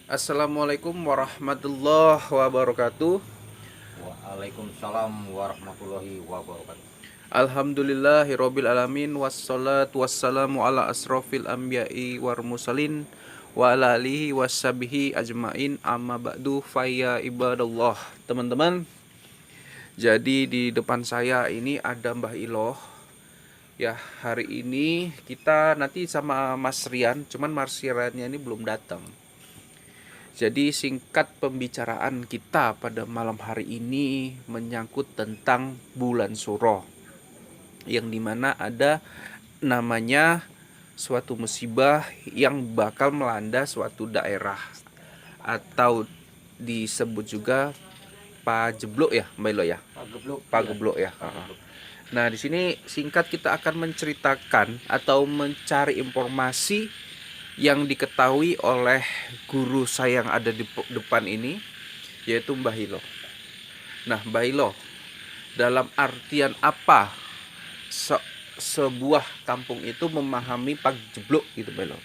Assalamualaikum warahmatullahi wabarakatuh. Waalaikumsalam warahmatullahi wabarakatuh. Alhamdulillahirabbil alamin wassalatu wassalamu ala asrofil anbiya'i war mursalin wa ala alihi washabihi ajmain amma ba'du faya ibadallah. Teman-teman, jadi di depan saya ini ada Mbah Iloh. Ya, hari ini kita nanti sama Mas Rian, cuman Mas Riannya ini belum datang. Jadi singkat pembicaraan kita pada malam hari ini menyangkut tentang bulan Suro, yang dimana ada namanya suatu musibah yang bakal melanda suatu daerah atau disebut juga pajeblok ya, Mbak Ilo ya. Pagebluk. Pageblok ya. Nah, di sini singkat kita akan menceritakan atau mencari informasi yang diketahui oleh guru saya yang ada di depan ini, yaitu Mbah Ilo. Nah, Mbah Ilo, dalam artian apa sebuah kampung itu memahami pajeblok gitu, Mbah Ilo?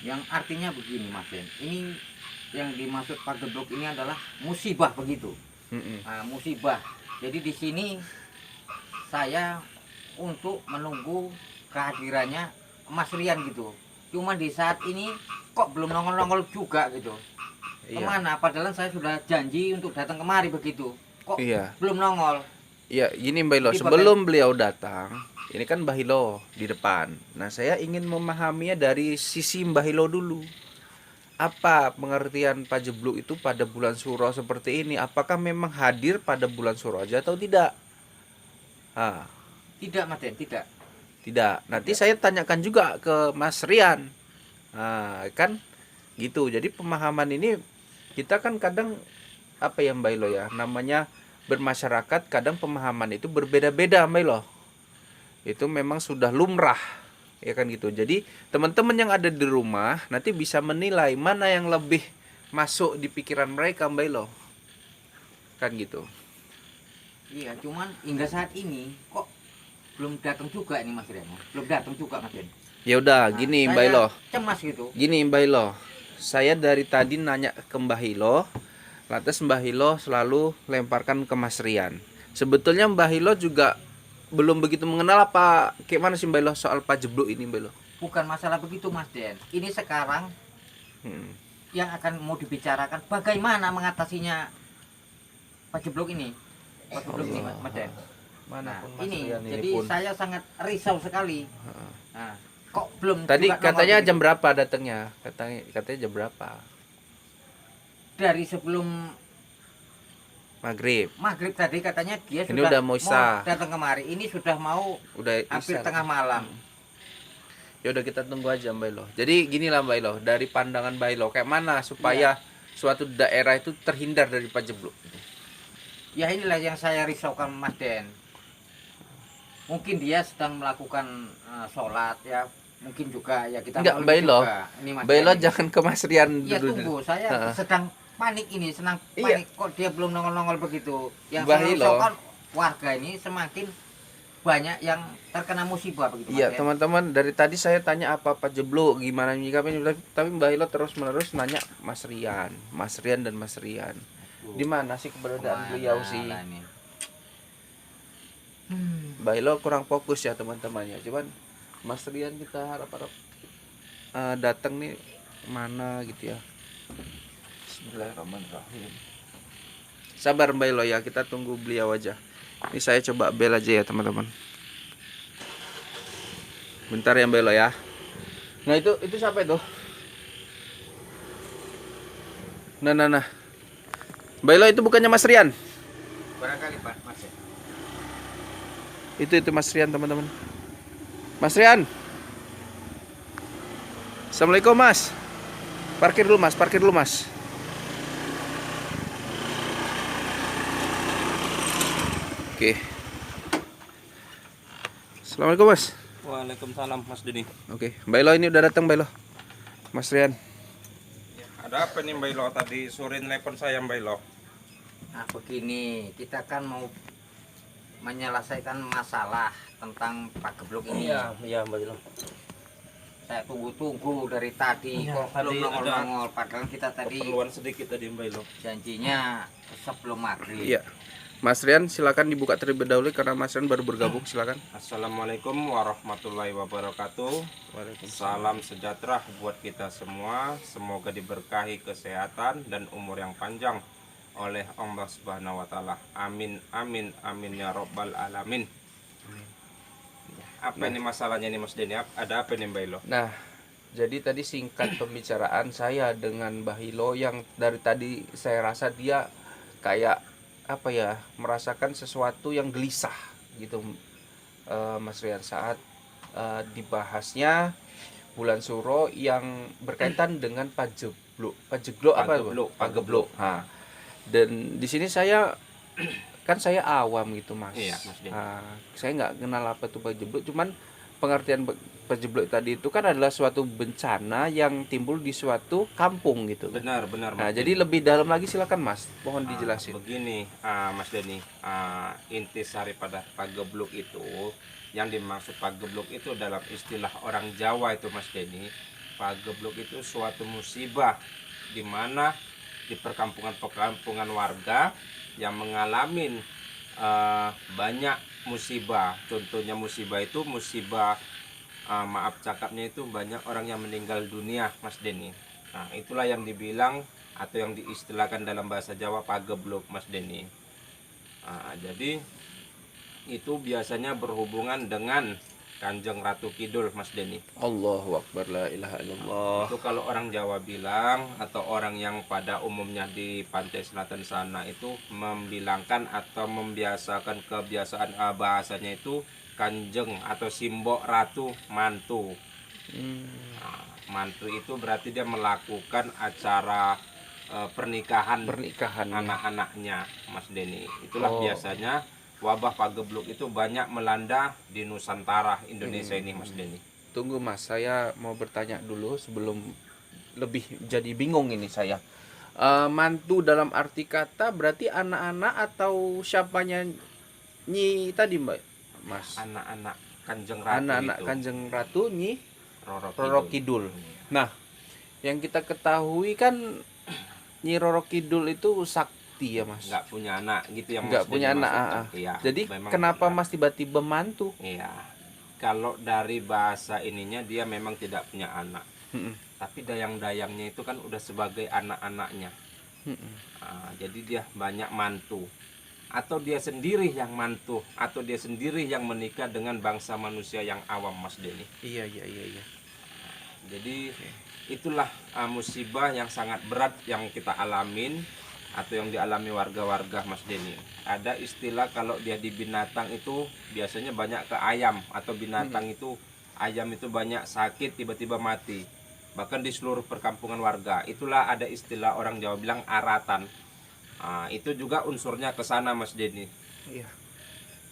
Yang artinya begini, Mas Den. Ini yang dimaksud pagebluk ini adalah musibah begitu. Nah, musibah. Jadi di sini saya untuk menunggu kehadirannya Mas Rian gitu. Cuma di saat ini kok belum nongol-nongol juga gitu. Iya. Kemana? Padahal saya sudah janji untuk datang kemari begitu. Kok Iya. belum nongol? Ya, gini Mbak Ilo, Di sebelum beliau datang, ini kan Mbah Ilo di depan. Nah, saya ingin memahaminya dari sisi Mbah Ilo dulu. Apa pengertian pajebluk itu pada bulan Suro seperti ini? Apakah memang hadir pada bulan Suro aja atau tidak? Ah, Tidak, Mas Den, tidak. tidak. Nanti saya tanyakan juga ke Mas Rian. Nah, kan gitu. Jadi pemahaman ini kita kan kadang apa ya Mbak Ilo ya, namanya bermasyarakat, kadang pemahaman itu berbeda-beda Mbak Ilo. Itu memang sudah lumrah, ya kan gitu. Jadi teman-teman yang ada di rumah nanti bisa menilai mana yang lebih masuk di pikiran mereka Mbak Ilo, kan gitu. Iya, cuman hingga saat ini kok belum datang juga ini Mas Rian. Belum datang juga Mas Rian. Ya udah, Nah, gini Mbak saya Ilo. cemas gitu. Gini Mbak Ilo. Saya dari tadi nanya ke Mbah Ilo, lantas Mbah Ilo selalu lemparkan ke Mas Rian. Sebetulnya Mbah Ilo juga belum begitu mengenal apa kayak mana sih Mbak Ilo soal pajebluk ini Mbak Ilo? Bukan masalah begitu Mas Den. Ini sekarang Hmm. yang akan mau dibicarakan bagaimana mengatasinya pajeblok ini. Pajeblok ini Mas Den. Nah, Manapun Mas ini Rian jadi pun. saya sangat risau sekali. Heeh. Nah, kok belum Tadi juga nongol katanya begitu. jam berapa datangnya? Katanya jam berapa? Dari sebelum Maghrib. maghrib tadi katanya dia Ini sudah udah mau isya. datang kemari. Ini sudah mau Udah hampir isya. tengah malam. Ya udah kita tunggu aja Mbak Ilo. Jadi gini lah Mbak Ilo, dari pandangan Mbak Ilo kayak mana supaya suatu daerah itu terhindar dari pajebluk? Ya inilah yang saya risaukan Mas Den. Mungkin dia sedang melakukan sholat ya. Mungkin juga ya kita Enggak, maklumi Mbak Ilo. juga. Ini Mas Mbak Ilo Den ini. jangan ke Mas Rian Ya dulu. tunggu, saya Heeh. sedang panik ini, senang Iya. panik kok dia belum nongol-nongol begitu. Yang Mbah saya Ilo. risaukan warga ini semakin banyak yang terkena musibah begitu Mas Iya, Den. teman-teman, dari tadi saya tanya apa pajebluk, gimana nyikapnya, tapi Mbak Ilo terus-menerus nanya Mas Rian, Mas Rian dan Mas Rian. Di mana sih keberadaan beliau sih? Kemana lah ini? Mbak Ilo kurang fokus ya teman-temannya. Cuman Mas Rian kita harap-harap datang nih mana gitu ya. Bismillahirrahmanirrahim. Sabar Mbak Ilo ya, kita tunggu beliau aja. Ini saya coba bel aja ya teman-teman. Bentar ya Mbak Ilo ya. Nah itu siapa itu? Nah. Mbak Ilo itu bukannya Mas Rian? Barangkali Pak Mas ya. Itu Mas Rian teman-teman. Mas Rian. Assalamualaikum Mas. Parkir dulu Mas. Oke. Assalamualaikum Mas. Waalaikumsalam Mas Dini. Oke, Mbak Ilo ini udah datang Mbak Ilo. Mas Rian. Ada apa nih Mbak Ilo? Tadi sore telepon saya Mbak Ilo. Nah begini, kita kan mau menyelesaikan masalah tentang Pak Geblok ini. Iya Mbak Ilo. Saya tunggu-tunggu dari tadi Ya, kok tadi belum ada nongol-nongol. Padahal kita tadi Keperluan sedikit tadi Mbak Ilo. janjinya sebelum maghrib. Iya. Mas Rian silakan dibuka terlebih dahulu karena Mas Rian baru bergabung, silakan. Assalamualaikum warahmatullahi wabarakatuh. Salam sejahtera buat kita semua. Semoga diberkahi kesehatan dan umur yang panjang oleh Allah Subhanahu wa taala. Amin amin amin ya robbal alamin. Apa ini masalahnya nih Mas Denny? Ada apa nih Mbak Ilo? Nah, jadi tadi singkat pembicaraan saya dengan Mbah Hilo yang dari tadi saya rasa dia kayak apa ya, merasakan sesuatu yang gelisah gitu, Mas Rian, saat dibahasnya bulan Suro yang berkaitan dengan pagebluk. Pagebluk apa? Pagebluk. Pagebluk. Nah, dan di sini saya kan saya awam gitu, Mas. Iya, Mas Din. Saya nggak kenal apa itu pagebluk, cuman pengertian pagebluk tadi itu kan adalah suatu bencana yang timbul di suatu kampung gitu. Benar benar Nah, Mas jadi Denny. lebih dalam lagi silakan Mas, mohon dijelasin. Begini Mas Denny, intisari pada pagebluk itu, yang dimaksud pagebluk itu dalam istilah orang Jawa itu Mas Denny, pagebluk itu suatu musibah di mana di perkampungan-perkampungan warga yang mengalami banyak musibah. Contohnya musibah itu musibah, maaf cakapnya itu banyak orang yang meninggal dunia Mas Denny. Nah itulah yang dibilang atau yang diistilahkan dalam bahasa Jawa pagebluk Mas Denny. Jadi itu biasanya berhubungan dengan Kanjeng Ratu Kidul Mas Denny. Allahu Akbar, la ilaha illallah. Itu kalau orang Jawa bilang atau orang yang pada umumnya di pantai selatan sana itu membilangkan atau membiasakan kebiasaan bahasanya itu Kanjeng atau Simbok Ratu Mantu. Mantu itu berarti dia melakukan acara pernikahan anak-anaknya Mas Denny. Itulah biasanya wabah pagebluk itu banyak melanda di Nusantara Indonesia ini Mas Denny. Tunggu Mas, saya mau bertanya dulu sebelum lebih jadi bingung ini saya. Mantu dalam arti kata berarti anak-anak atau siapanya Nyi tadi Mbak Mas? Anak-anak Kanjeng Ratu. Anak-anak itu. Kanjeng Ratu Nyi Roro Roro Kidul. Nah, yang kita ketahui kan Nyi Roro Kidul itu sakti ya Mas. Nggak punya anak gitu yang Nggak Mas punya Denny anak. maksudkan. Iya, Jadi memang kenapa enggak. Mas tiba-tiba mantu? Iya. Kalau dari bahasa ininya dia memang tidak punya anak. Tapi dayang-dayangnya itu kan udah sebagai anak-anaknya. Jadi dia banyak mantu. Atau dia sendiri yang mantu, atau dia sendiri yang menikah dengan bangsa manusia yang awam Mas Denny. Iya. Jadi itulah musibah yang sangat berat yang kita alamin atau yang dialami warga-warga Mas Denny. Ada istilah kalau dia di binatang itu biasanya banyak ke ayam atau binatang itu ayam itu banyak sakit tiba-tiba mati. Bahkan di seluruh perkampungan warga itulah ada istilah orang Jawa bilang aratan. Itu juga unsurnya ke sana Mas Denny. Iya.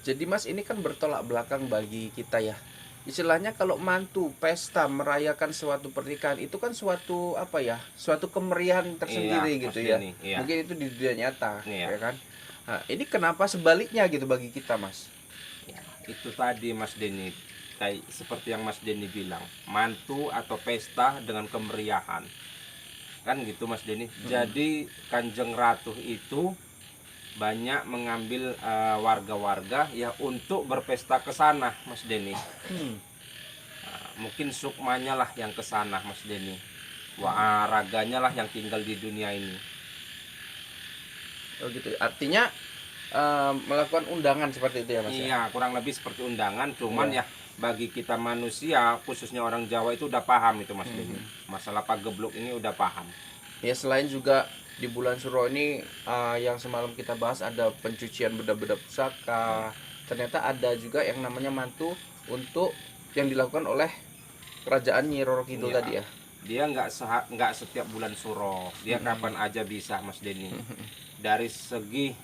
Jadi Mas ini kan bertolak belakang bagi kita ya. Istilahnya kalau mantu pesta merayakan suatu pernikahan itu kan suatu apa ya? Suatu kemeriahan tersendiri Iya, gitu Mas ya. Denny, iya. Mungkin itu di dunia nyata, Iya. ya kan? Nah, ini kenapa sebaliknya gitu bagi kita, Mas? Ya, itu tadi Mas Denny, kayak seperti yang Mas Denny bilang, mantu atau pesta dengan kemeriahan. Kan gitu Mas Denny. Jadi Kanjeng Ratu itu banyak mengambil warga-warga ya untuk berpesta ke sana Mas Denny. Mungkin sukmanya lah yang ke sana Mas Denny. Raganya lah yang tinggal di dunia ini. Oh gitu. Artinya melakukan undangan seperti itu ya, Mas? Iya, kurang lebih seperti undangan, cuman Iya. ya bagi kita manusia, khususnya orang Jawa itu udah paham itu Mas Denny. Masalah pagebluk ini udah paham. Ya selain juga di bulan Suro ini yang semalam kita bahas ada pencucian benda-benda pusaka. Ternyata ada juga yang namanya mantu untuk yang dilakukan oleh kerajaan Nyi Roro Kidul Iya. tadi ya. Dia nggak setiap bulan Suro, dia kapan aja bisa Mas Denny. Dari segi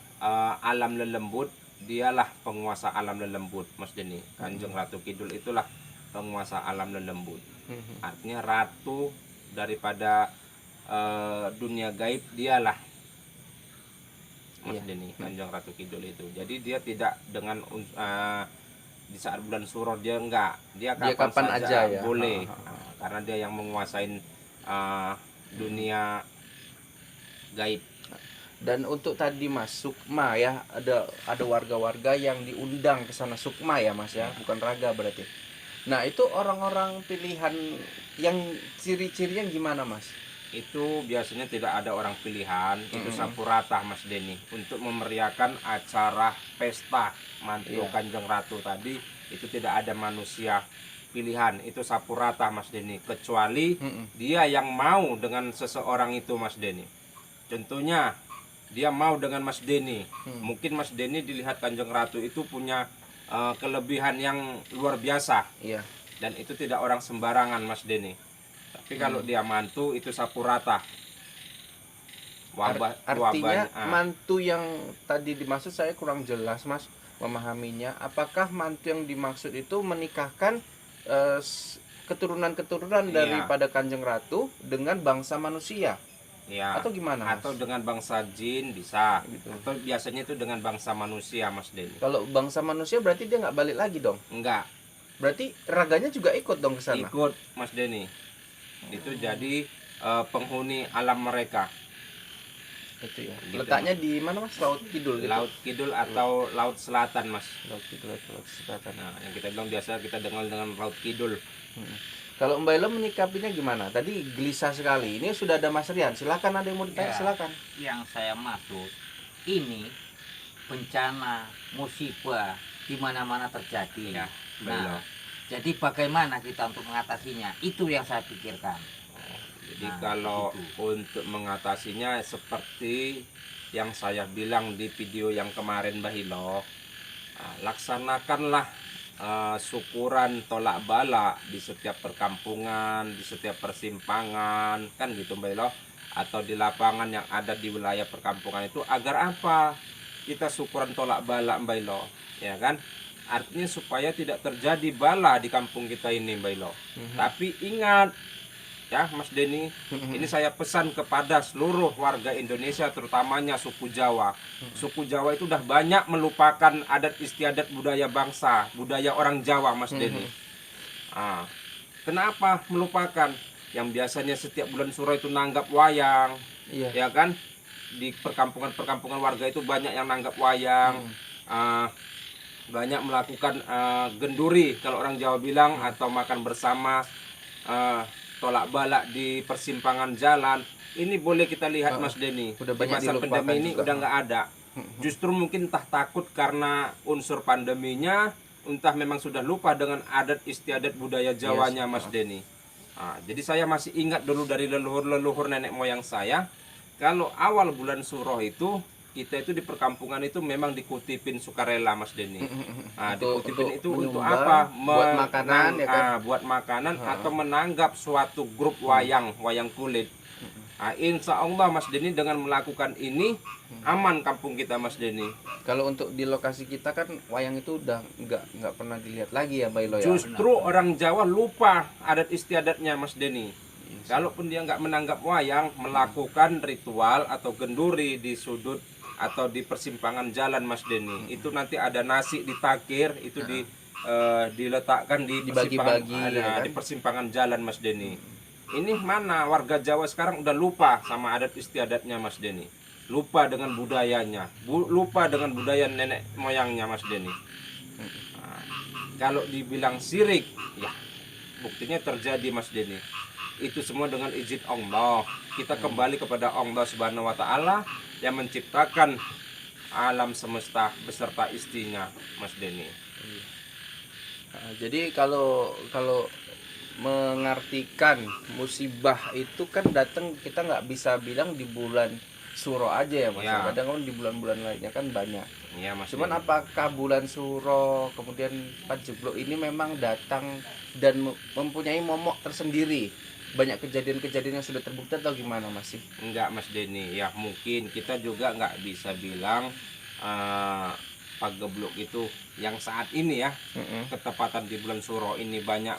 alam lelembut, dialah penguasa alam lelembut Mas Denny. Kanjeng Ratu Kidul itulah penguasa alam lelembut. Artinya ratu daripada dunia gaib, dialah Mas Denny, Kanjeng Ratu Kidul itu. Jadi dia tidak dengan di saat bulan Suro dia enggak, dia kapan kapan saja aja ya. boleh. karena dia yang menguasai dunia gaib. Dan untuk tadi Mas Sukma ya, ada warga-warga yang diundang ke sana, Sukma ya Mas ya, bukan Raga berarti. Nah, itu orang-orang pilihan yang ciri-cirinya gimana Mas? Itu biasanya tidak ada orang pilihan, itu sapu rata Mas Denny, untuk memeriahkan acara pesta mantu Iya. Kanjeng Ratu tadi. Itu tidak ada manusia pilihan, itu sapu rata Mas Denny, kecuali dia yang mau dengan seseorang itu Mas Denny. Contohnya dia mau dengan Mas Denny, mungkin Mas Denny dilihat Kanjeng Ratu itu punya kelebihan yang luar biasa, Iya. dan itu tidak orang sembarangan Mas Denny. Tapi kalau dia mantu itu sapu rata. Artinya mantu yang tadi dimaksud saya kurang jelas Mas memahaminya. Apakah mantu yang dimaksud itu menikahkan keturunan-keturunan Iya. daripada Kanjeng Ratu dengan bangsa manusia? Ya, Atau gimana Mas? atau dengan bangsa jin bisa, Gitu. atau biasanya itu dengan bangsa manusia Mas Denny. Kalau bangsa manusia berarti dia nggak balik lagi dong? Enggak, Berarti raganya juga ikut dong ke sana? ikut Mas Denny. Itu jadi penghuni alam mereka. Itu ya. Gitu, Letaknya di mana Mas? Laut Kidul gitu? Laut Kidul atau Laut Selatan Mas. Laut Kidul atau Laut Selatan. Nah, yang kita bilang biasa kita dengar dengan Laut Kidul. Kalau Mbak Elo menyikapinya gimana? Tadi gelisah sekali. Ini sudah ada Mas Rian. Silakan, ada yang mau ditanya, Ya. silakan. Yang saya maksud ini bencana musibah di mana-mana terjadi. Ya, Nah, jadi bagaimana kita untuk mengatasinya? Itu yang saya pikirkan. Jadi Nah, kalau begitu. untuk mengatasinya seperti yang saya bilang di video yang kemarin Bahilo, laksanakanlah syukuran tolak bala di setiap perkampungan, di setiap persimpangan, kan gitu Bahilo, atau di lapangan yang ada di wilayah perkampungan itu, agar apa? Kita syukuran tolak bala Bahilo, ya kan? Artinya supaya tidak terjadi bala di kampung kita ini Bahilo. Tapi ingat ya Mas Denny, ini saya pesan kepada seluruh warga Indonesia, terutamanya suku Jawa. Suku Jawa itu udah banyak melupakan adat istiadat budaya bangsa, budaya orang Jawa Mas Denny. Kenapa melupakan? Yang biasanya setiap bulan suro itu nanggap wayang, Iya. ya kan? Di perkampungan-perkampungan warga itu banyak yang nanggap wayang, banyak melakukan genduri kalau orang Jawa bilang, atau makan bersama, tolak balak di persimpangan jalan. Ini boleh kita lihat Mas Denny, Udah di banyak masa dilupakan pandemi ini juga. udah nggak ada. Justru mungkin entah takut karena unsur pandeminya, entah memang sudah lupa dengan adat istiadat budaya Jawanya Mas Denny. Jadi saya masih ingat dulu dari leluhur-leluhur nenek moyang saya, kalau awal bulan Suro itu kita itu di perkampungan itu memang dikutipin sukarela Mas Denny. Dikutipin itu untuk menyumbang, apa? buat makanan, ya kan? Buat makanan atau menanggap suatu grup wayang kulit. Insya Allah Mas Denny dengan melakukan ini aman kampung kita Mas Denny. Kalau untuk di lokasi kita kan wayang itu udah nggak pernah dilihat lagi ya Mbak Elo ya. Justru orang Jawa lupa adat istiadatnya Mas Denny. Kalaupun dia nggak menanggap wayang, melakukan ritual atau genduri di sudut atau di persimpangan jalan Mas Denny, itu nanti ada nasi ditakir, itu diletakkan di persimpangan, Dibagi-bagi, ya kan? di persimpangan jalan Mas Denny. Ini mana warga Jawa sekarang udah lupa sama adat istiadatnya Mas Denny, lupa dengan budayanya, lupa dengan budaya nenek moyangnya Mas Denny. Kalau dibilang sirik, ya buktinya terjadi Mas Denny. Itu semua dengan izin Allah. Kita kembali kepada Allah Subhanahu wa taala yang menciptakan alam semesta beserta istrinya Mas Denny. Jadi kalau mengartikan musibah itu kan datang, kita nggak bisa bilang di bulan Suro aja ya Mas. Ya. Kadang kan di bulan-bulan lainnya kan banyak. Iya Mas. Cuman Denny. apakah bulan Suro kemudian Pajeblok ini memang datang dan mempunyai momok tersendiri? Banyak kejadian-kejadian yang sudah terbukti atau gimana Mas sih? Enggak Mas Denny, ya mungkin kita juga nggak bisa bilang Pageblok itu yang saat ini ya, ketepatan di bulan Suro ini banyak.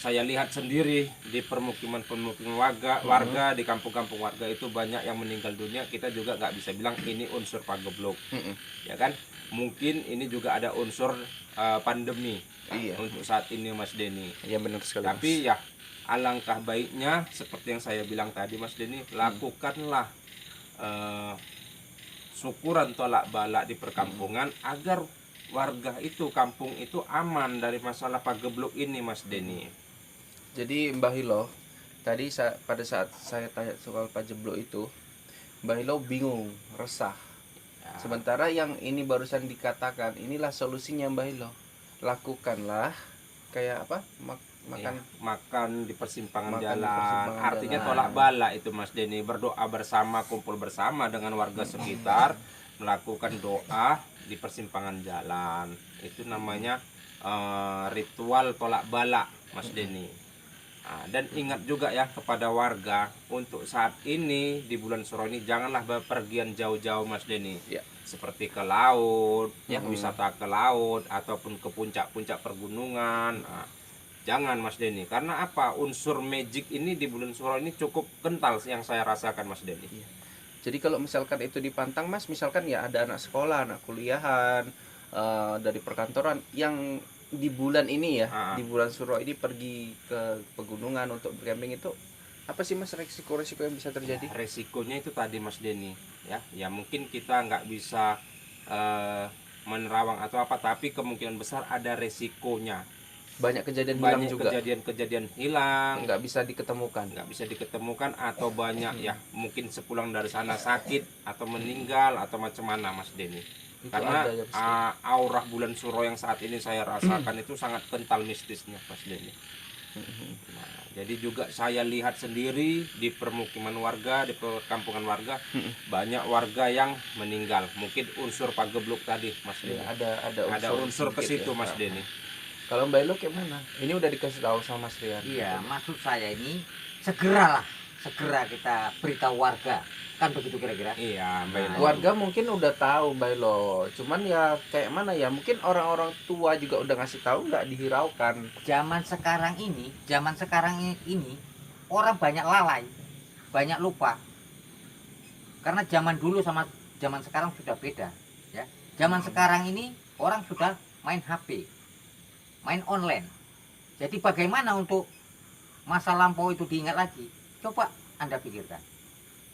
Saya lihat sendiri di permukiman-permukiman warga di kampung-kampung warga itu banyak yang meninggal dunia. Kita juga nggak bisa bilang ini unsur Pageblok, ya kan? Mungkin ini juga ada unsur pandemi. Iya. untuk saat ini Mas Denny. Iya benar sekali. Tapi ya alangkah baiknya seperti yang saya bilang tadi Mas Denny, lakukanlah syukuran tolak balak di perkampungan agar warga itu, kampung itu aman dari masalah pagebluk ini Mas Denny. Jadi Mbah Hilo, tadi pada saat saya tanya soal pagebluk itu, Mbah Hilo bingung, resah. Ya. Sementara yang ini barusan dikatakan, inilah solusinya Mbah Hilo. Lakukanlah kayak apa? Makan Makan di persimpangan Makan di jalan. persimpangan Artinya jalan. tolak balak itu Mas Denny, berdoa bersama, kumpul bersama dengan warga sekitar, melakukan doa di persimpangan jalan. Itu namanya ritual tolak balak Mas Denny. Nah, dan ingat juga ya kepada warga, untuk saat ini di bulan Suro ini janganlah bepergian jauh-jauh Mas Denny. Ya. Seperti ke laut, ya Mm-mm. wisata ke laut ataupun ke puncak-puncak pergunungan. Nah, jangan Mas Denny, karena apa? Unsur magic ini di bulan Suro ini cukup kental yang saya rasakan Mas Denny. Jadi kalau misalkan itu dipantang Mas, misalkan ya ada anak sekolah, anak kuliahan, dari perkantoran yang di bulan ini ya, di bulan Suro ini pergi ke pegunungan untuk bercamping, itu apa sih Mas resiko-resiko yang bisa terjadi? Ya, resikonya itu tadi Mas Denny, ya mungkin kita nggak bisa menerawang atau apa, tapi kemungkinan besar ada resikonya. Banyak kejadian hilang Banyak juga, kejadian hilang, nggak bisa diketemukan. nggak bisa diketemukan, atau banyak ya mungkin sepulang dari sana sakit atau meninggal atau macam mana Mas Denny. Itu Karena ada ya, pasti. aura bulan Suro yang saat ini saya rasakan itu sangat kental mistisnya Mas Denny. Nah, jadi juga saya lihat sendiri di permukiman warga, di perkampungan warga, banyak warga yang meninggal. Mungkin unsur pagebluk tadi Mas Denny. Ya, Ada unsur ke sedikit situ ya. Mas Denny. Kalau Mbak Elo kayak mana? Ini udah dikasih tahu sama Mas Rian. Iya, maksud saya ini segera kita beritahu warga, kan begitu kira-kira. Iya, Mbak Elo. Warga mungkin udah tahu Mbak Elo, cuman ya kayak mana ya, mungkin orang-orang tua juga udah ngasih tahu, nggak dihiraukan. Zaman sekarang ini orang banyak lalai, banyak lupa. Karena zaman dulu sama zaman sekarang sudah beda, ya. Zaman sekarang ini orang sudah main HP, main online. Jadi bagaimana untuk masa lampau itu diingat lagi? Coba Anda pikirkan.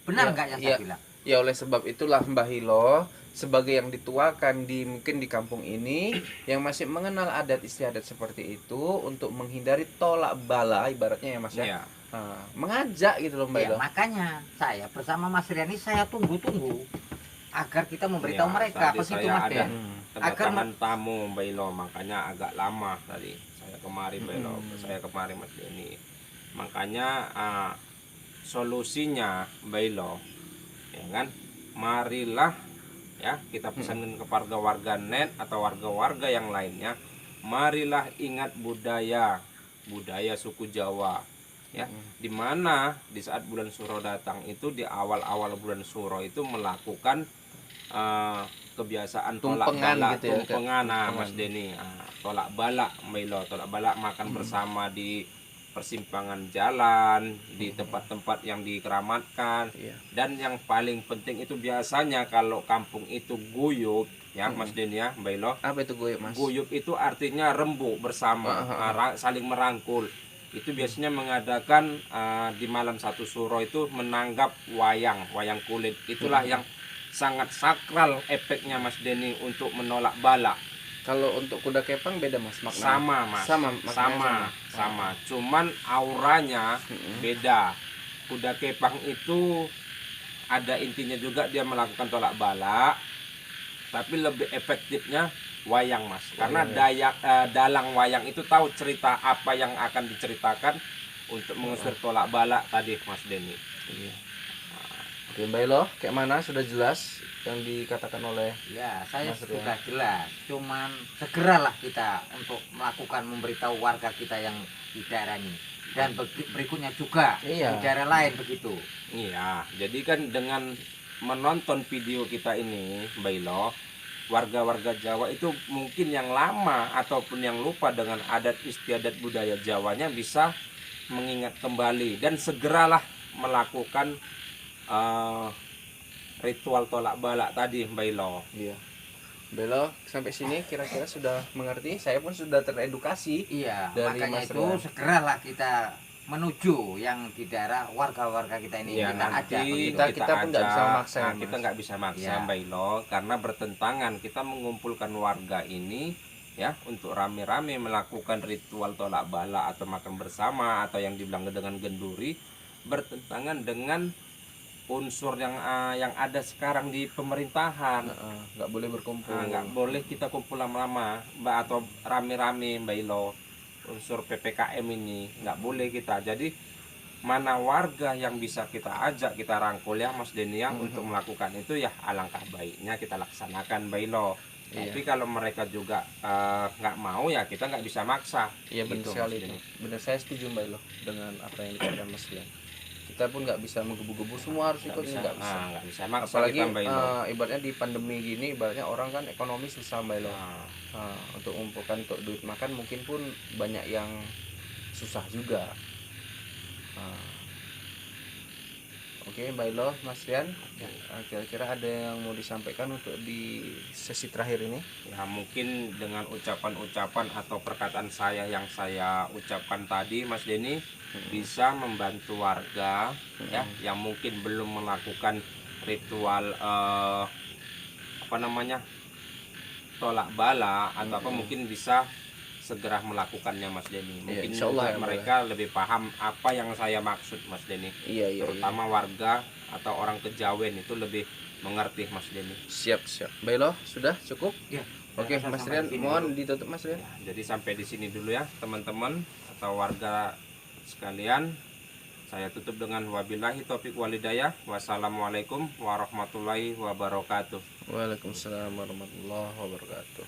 Benar Ya, nggak yang ya. saya bilang? Ya oleh sebab itulah Mbah Hilo sebagai yang dituakan mungkin di kampung ini yang masih mengenal adat istiadat seperti itu, untuk menghindari tolak bala ibaratnya ya Mas ya. Iya. Nah, mengajak gitu loh Mbak Ya, Hilo. makanya saya bersama Mas Riani saya tunggu-tunggu agar kita memberitahu Ya, mereka tadi begitu saya Mas ada Den. kedatangan tamu Mbak Ilo, makanya agak lama tadi saya kemari Mbak Ilo, Hmm. saya kemari Mas Denny. Makanya solusinya Mbak Ilo, ya kan, marilah ya kita pesankan kepada warga net atau warga-warga yang lainnya, marilah ingat budaya suku Jawa, ya, dimana di saat bulan Suro datang itu, di awal-awal bulan Suro itu melakukan kebiasaan tolak Tumpengan balak, gitu ya, tumpengan, nah tumpengan. Mas Denny, tolak balak Milo, tolak balak makan bersama di persimpangan jalan, di tempat-tempat yang dikeramatkan. Iya. Dan yang paling penting itu biasanya kalau kampung itu guyup ya Mas Denny ya Mbak Ilo. Apa itu goyok Mas? Guyup itu artinya rembuk bersama, saling merangkul. Itu biasanya mengadakan di malam satu Suro itu menanggap wayang kulit. Itulah yang sangat sakral efeknya Mas Denny untuk menolak bala. Kalau untuk kuda kepang beda Mas maknanya? Sama Mas. Sama, maknanya Sama. Cuman auranya beda. Kuda kepang itu ada intinya juga dia melakukan tolak bala, tapi lebih efektifnya wayang Mas. Karena dalang wayang itu tahu cerita apa yang akan diceritakan untuk mengusir tolak bala tadi Mas Denny. Iya. Oke Mbak Elo, kayak mana, sudah jelas yang dikatakan oleh Ya, saya Mas Rian? sudah jelas. Cuman segeralah kita untuk melakukan memberitahu warga kita yang di daerah ini. Dan berikutnya juga Iya. di daerah lain begitu. Iya, jadi kan dengan menonton video kita ini Mbak Ilo, warga-warga Jawa itu mungkin yang lama ataupun yang lupa dengan adat istiadat budaya Jawanya bisa mengingat kembali dan segeralah melakukan ritual tolak balak tadi Mbak Ilo. Iya. Belo sampai sini kira-kira sudah mengerti. Saya pun sudah teredukasi. Iya, Dari makanya Mas itu Rian. segeralah kita menuju yang di daerah warga-warga kita ini. Ya, Kita nanti ajak begitu. Kita pun nggak bisa memaksa ya, Nah, kita Mas. nggak bisa maksa Ya. Mbak Ilo karena bertentangan kita mengumpulkan warga ini ya untuk rame-rame melakukan ritual tolak bala atau makan bersama atau yang dibilang dengan genduri, bertentangan dengan unsur yang ada sekarang di pemerintahan. Nggak boleh berkumpul. Nggak boleh kita kumpul lama-lama Mbak, atau rame-rame Mbak Ilo. Unsur PPKM ini nggak boleh kita. Jadi mana warga yang bisa kita ajak, kita rangkul ya Mas Denny ya, untuk melakukan itu ya alangkah baiknya kita laksanakan Mbak Ilo. Iya. Tapi kalau mereka juga nggak mau ya kita nggak bisa maksa. Iya, benar Gitu, sekali Mas itu. Denny. Benar, saya setuju Mbak Ilo dengan apa yang dikatakan Mas Rian. Kita pun nggak bisa menggebu-gebu semua harus ikut, nggak bisa. Nggak bisa maksa Apalagi kita Mbak Ilo. ibaratnya di pandemi gini, ibaratnya orang kan ekonomi susah Mbak Ilo. Nah, Untuk mengumpulkan untuk duit makan mungkin pun banyak yang susah juga. Oke, Mbak Ilo, Mas Rian, kira-kira ada yang mau disampaikan untuk di sesi terakhir ini? ya mungkin dengan ucapan-ucapan atau perkataan saya yang saya ucapkan tadi Mas Denny bisa membantu warga ya yang mungkin belum melakukan ritual apa namanya tolak bala atau apa, mungkin bisa segera melakukannya Mas Denny. Iya, Mungkin insya Allah ya, mereka lebih paham apa yang saya maksud Mas Denny. Iya. Terutama warga atau orang kejawen itu lebih mengerti Mas Denny. Siap. Mbak Ilo, sudah cukup? Ya. Oke, Saya Mas sampai Rian, di sini mohon dulu. ditutup Mas Rian. Ya, jadi sampai di sini dulu ya teman-teman atau warga sekalian. Saya tutup dengan wabillahi taufik walhidayah. Wassalamualaikum warahmatullahi wabarakatuh. Waalaikumsalam warahmatullahi wabarakatuh.